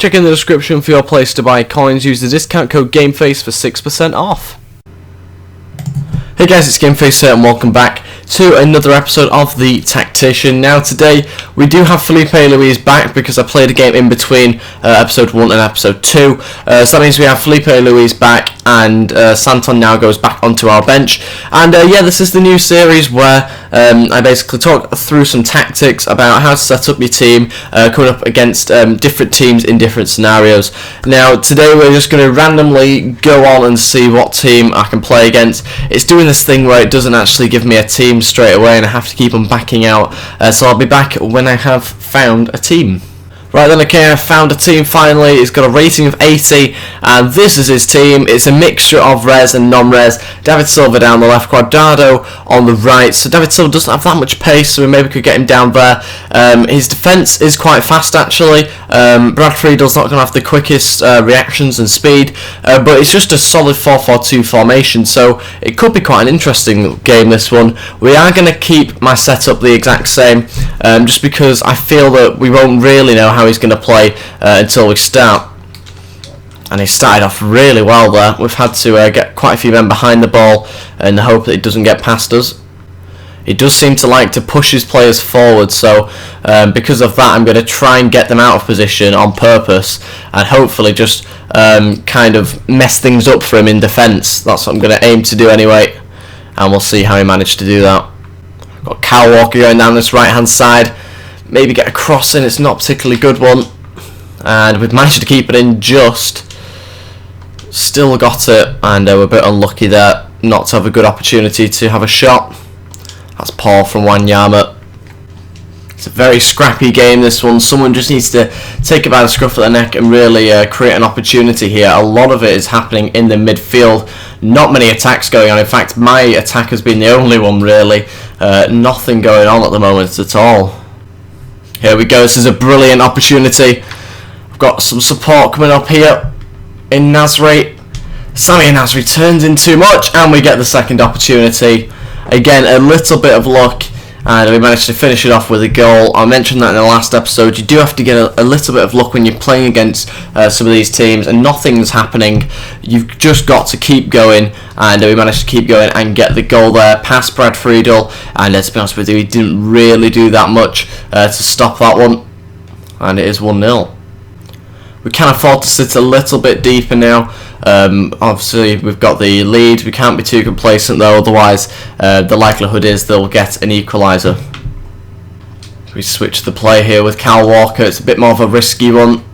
Check in the description for your place to buy coins. Use the discount code GameFace for 6% off. Hey guys, it's GameFace here and welcome back to another episode of The Tactician. Now today we do have Felipe Luis back because I played a game in between episode 1 and episode 2. So that means we have Felipe Luis back and Santon now goes back onto our bench. And yeah, this is the new series where I basically talk through some tactics about how to set up your team coming up against different teams in different scenarios. Now today we're just going to randomly go on and see what team I can play against. It's doing this thing where it doesn't actually give me a team straight away and I have to keep on backing out, so I'll be back when I have found a team. Right then, okay, I found a team finally. It's got a rating of 80, and this is his team. It's a mixture of res and non-res. David Silva down the left, Cuadrado on the right. So David Silva doesn't have that much pace, so we maybe could get him down there. His defence is quite fast, actually. Brad Friedel's not going to have the quickest reactions and speed, but it's just a solid 4-4-2 formation, so it could be quite an interesting game, this one. We are going to keep my setup the exact same, just because I feel that we won't really know how he's going to play until we start. And he started off really well there. We've had to get quite a few men behind the ball in the hope that it doesn't get past us. He does seem to like to push his players forward, so because of that I'm going to try and get them out of position on purpose and hopefully just kind of mess things up for him in defence. That's what I'm going to aim to do anyway, and we'll see how he managed to do that. Got Kyle Walker going down this right hand side. Maybe get a cross in, it's not a particularly good one. And we've managed to keep it in just. Still got it, and we're a bit unlucky there not to have a good opportunity to have a shot. That's Paul from Wanyama. It's a very scrappy game, this one. Someone just needs to take it by the scruff of the neck and really create an opportunity here. A lot of it is happening in the midfield. Not many attacks going on. In fact, my attack has been the only one really. Nothing going on at the moment at all. Here we go, this is a brilliant opportunity. I've got some support coming up here in Nasri. Sammy Nasri turns in too much and we get the second opportunity. Again, a little bit of luck and we managed to finish it off with a goal. I mentioned that in the last episode. You do have to get a little bit of luck when you're playing against some of these teams and nothing's happening. You've just got to keep going, and we managed to keep going and get the goal there past Brad Friedel, and to be honest with you, he didn't really do that much to stop that one, and it is 1-0. We can afford to sit a little bit deeper now. Obviously we've got the lead. We can't be too complacent though, otherwise the likelihood is they'll get an equaliser. We switch the play here with Kyle Walker. It's a bit more of a risky one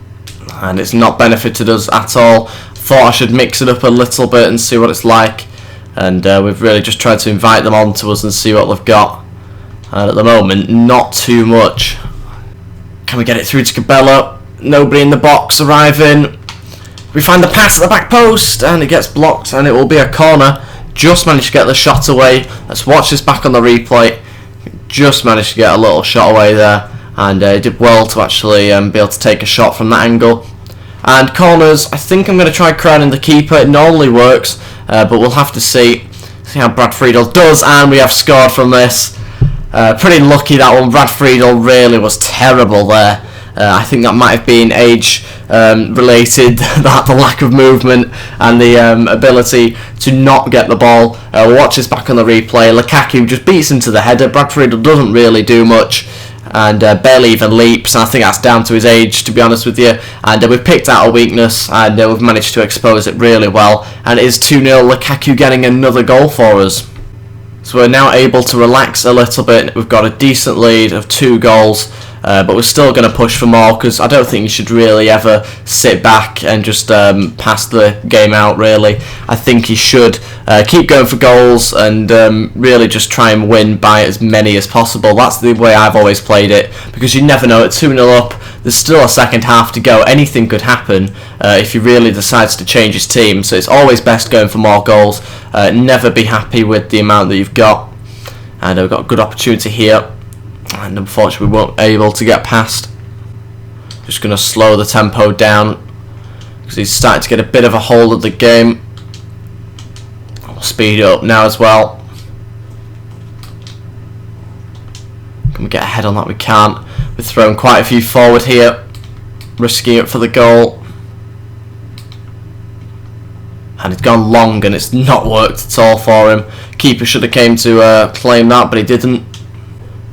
and it's not benefited us at all. Thought I should mix it up a little bit and see what it's like, and we've really just tried to invite them onto us and see what they've got, and at the moment not too much. Can we get it through to Cabello? Nobody in the box arriving. We find the pass at the back post and it gets blocked and it will be a corner. Just managed to get the shot away. Let's watch this back on the replay. Just managed to get a little shot away there, and did well to actually be able to take a shot from that angle. And corners, I think I'm going to try crowning the keeper. It normally works, but we'll have to see how Brad Friedel does, and we have scored from this. Pretty lucky that one. Brad Friedel really was terrible there. I think that might have been age related, that the lack of movement and the ability to not get the ball. We'll watch this back on the replay. Lukaku just beats him to the header. Brad Friedel doesn't really do much and barely even leaps, and I think that's down to his age, to be honest with you. And we've picked out a weakness and we've managed to expose it really well, and it is 2-0. Lukaku getting another goal for us. So we're now able to relax a little bit. We've got a decent lead of 2 goals. But we're still going to push for more, because I don't think you should really ever sit back and just pass the game out, really. I think you should keep going for goals and really just try and win by as many as possible. That's the way I've always played it, because you never know. At 2-0 up, there's still a second half to go. Anything could happen if he really decides to change his team, so it's always best going for more goals. Never be happy with the amount that you've got. And we've got a good opportunity here, and unfortunately we weren't able to get past. Just going to slow the tempo down because he's starting to get a bit of a hold of the game. I'll speed it up now as well. Can we get ahead on that? We can't. We've thrown quite a few forward here. risking it for the goal. And it's gone long and it's not worked at all for him. Keeper should have came to claim that, but he didn't.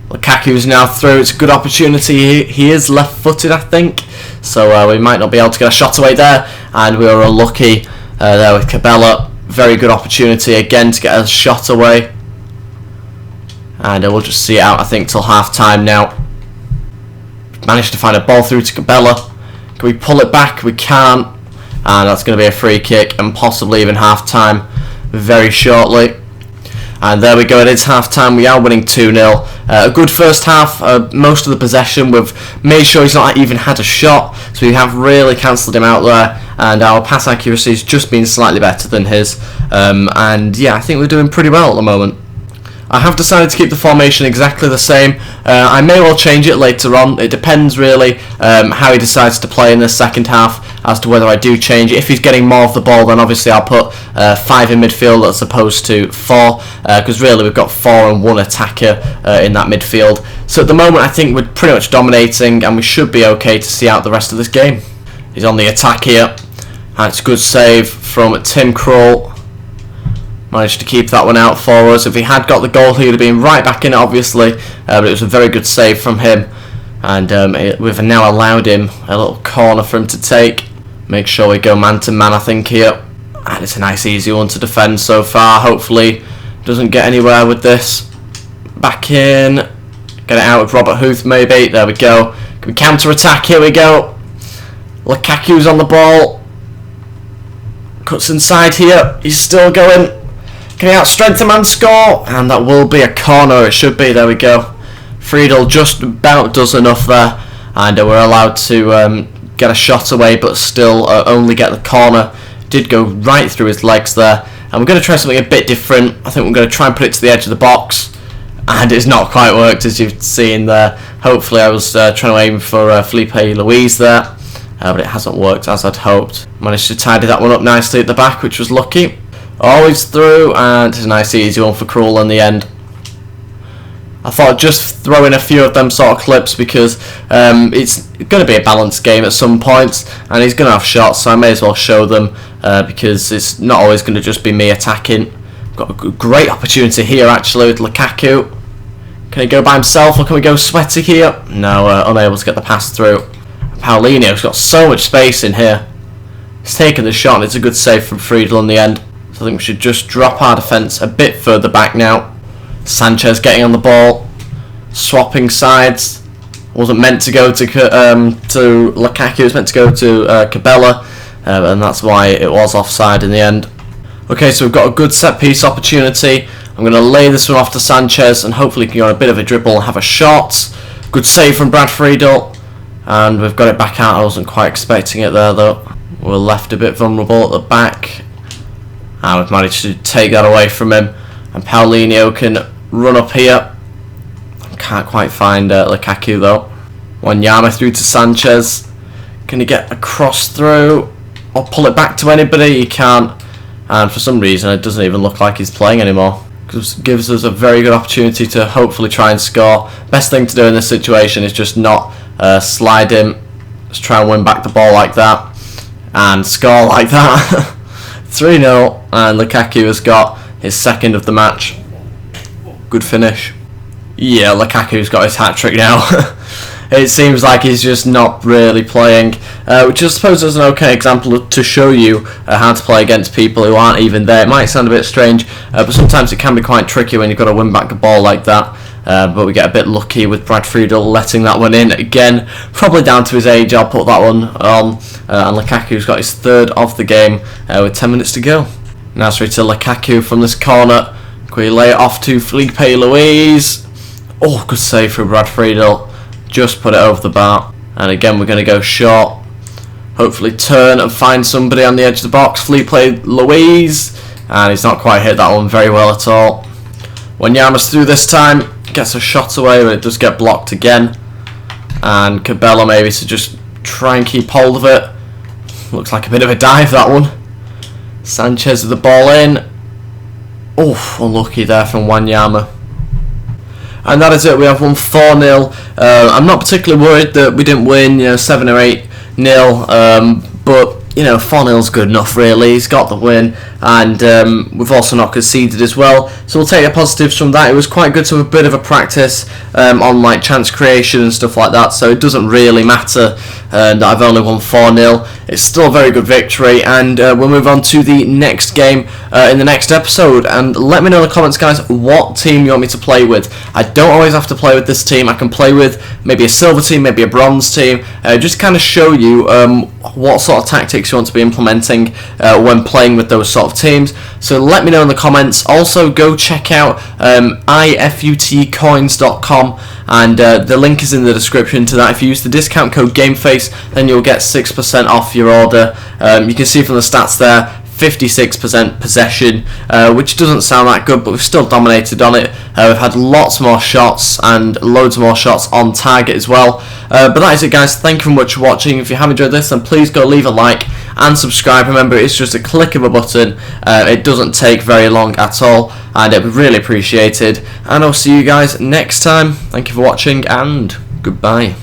Lukaku's now through. It's a good opportunity. He is left-footed, I think, so we might not be able to get a shot away there. And we were unlucky there with Cabella. Very good opportunity again to get a shot away. And we'll just see it out, I think, till half-time now. Managed to find a ball through to Cabella. Can we pull it back? We can't. And that's going to be a free kick and possibly even half-time very shortly. And there we go, it is half-time. We are winning 2-0. A good first half, most of the possession. We've made sure he's not even had a shot, so we have really cancelled him out there. And our pass accuracy has just been slightly better than his. And yeah, I think we're doing pretty well at the moment. I have decided to keep the formation exactly the same. I may well change it later on. It depends really how he decides to play in the second half as to whether I do change it. If he's getting more of the ball, then obviously I'll put 5 in midfield as opposed to 4, because really we've got 4 and 1 attacker in that midfield. So at the moment I think we're pretty much dominating and we should be okay to see out the rest of this game. He's on the attack here, and it's a good save from Tim Krul. Managed to keep that one out for us. If he had got the goal, he would have been right back in it, obviously. But it was a very good save from him. And we've now allowed him a little corner for him to take. Make sure we go man to man, I think, here. And it's a nice, easy one to defend so far. Hopefully, doesn't get anywhere with this. Back in. Get it out with Robert Huth, maybe. There we go. Can we counter-attack? Here we go. Lukaku's on the ball. Cuts inside here. He's still going. Can he outstrength him and score? And that will be a corner, it should be. There we go. Friedel just about does enough there. And we're allowed to get a shot away, but still only get the corner. Did go right through his legs there. And we're going to try something a bit different. I think we're going to try and put it to the edge of the box. And it's not quite worked, as you've seen there. Hopefully I was trying to aim for Felipe Luis there. But it hasn't worked as I'd hoped. Managed to tidy that one up nicely at the back, which was lucky. Always through, and it's a nice easy one for Krul in the end. I thought I'd just throw in a few of them sort of clips because it's going to be a balanced game at some points, and he's going to have shots, so I may as well show them because it's not always going to just be me attacking. Got a great opportunity here actually with Lukaku. Can he go by himself or can we go sweaty here? No, unable to get the pass through. Paulinho's got so much space in here. He's taken the shot and it's a good save from Friedel in the end. So I think we should just drop our defence a bit further back now. Sanchez getting on the ball, swapping sides. Wasn't meant to go to Lukaku. It was meant to go to Cabella, and that's why it was offside in the end. Okay, so we've got a good set piece opportunity. I'm going to lay this one off to Sanchez, and hopefully can go on a bit of a dribble and have a shot. Good save from Brad Friedel, and we've got it back out. I wasn't quite expecting it there though. We're left a bit vulnerable at the back. And we've managed to take that away from him. And Paulinho can run up here. Can't quite find Lukaku though. Wanyama through to Sanchez. Can he get a cross through? Or pull it back to anybody? He can't. And for some reason it doesn't even look like he's playing anymore. Gives us a very good opportunity to hopefully try and score. Best thing to do in this situation is just not slide him. Just try and win back the ball like that. And score like that. 3-0, and Lukaku has got his second of the match. Good finish. Yeah, Lukaku's got his hat-trick now. It seems like he's just not really playing, which I suppose is an okay example to show you how to play against people who aren't even there. It might sound a bit strange, but sometimes it can be quite tricky when you've got to win back the ball like that. But we get a bit lucky with Brad Friedel letting that one in again. Probably down to his age, I'll put that one on. And Lukaku's got his third of the game with 10 minutes to go. Now straight to Lukaku from this corner. Can we lay it off to Felipe Luis? Oh, good save from Brad Friedel. Just put it over the bar. And again, we're going to go short. Hopefully turn and find somebody on the edge of the box. Felipe Luis. And he's not quite hit that one very well at all. Wanyama's through this time. Gets a shot away, but it does get blocked again. And Cabella maybe to just try and keep hold of it. Looks like a bit of a dive, that one. Sanchez with the ball in. Oh, unlucky there from Wanyama. And that is it. We have won 4-0. I'm not particularly worried that we didn't win, 7 or 8 but you know, 4-0 is good enough really. He's got the win, and we've also not conceded as well, so we'll take the positives from that. It was quite good to have a bit of a practice on like chance creation and stuff like that, so it doesn't really matter that I've only won 4-0. It's still a very good victory, and we'll move on to the next game in the next episode. And let me know in the comments, guys, what team you want me to play with. I don't always have to play with this team. I can play with maybe a silver team, maybe a bronze team, just kind of show you what sort of tactics you want to be implementing when playing with those sort of teams. So let me know in the comments. Also, go check out ifutcoins.com, and the link is in the description to that. If you use the discount code GameFace, then you'll get 6% off your order. You can see from the stats there, 56% possession, which doesn't sound that good, but we've still dominated on it. We've had lots more shots and loads more shots on target as well. But that is it, guys. Thank you very much for watching. If you have enjoyed this, then please go leave a like and subscribe. Remember, it's just a click of a button. It doesn't take very long at all, and it would be really appreciated. And I'll see you guys next time. Thank you for watching, and goodbye.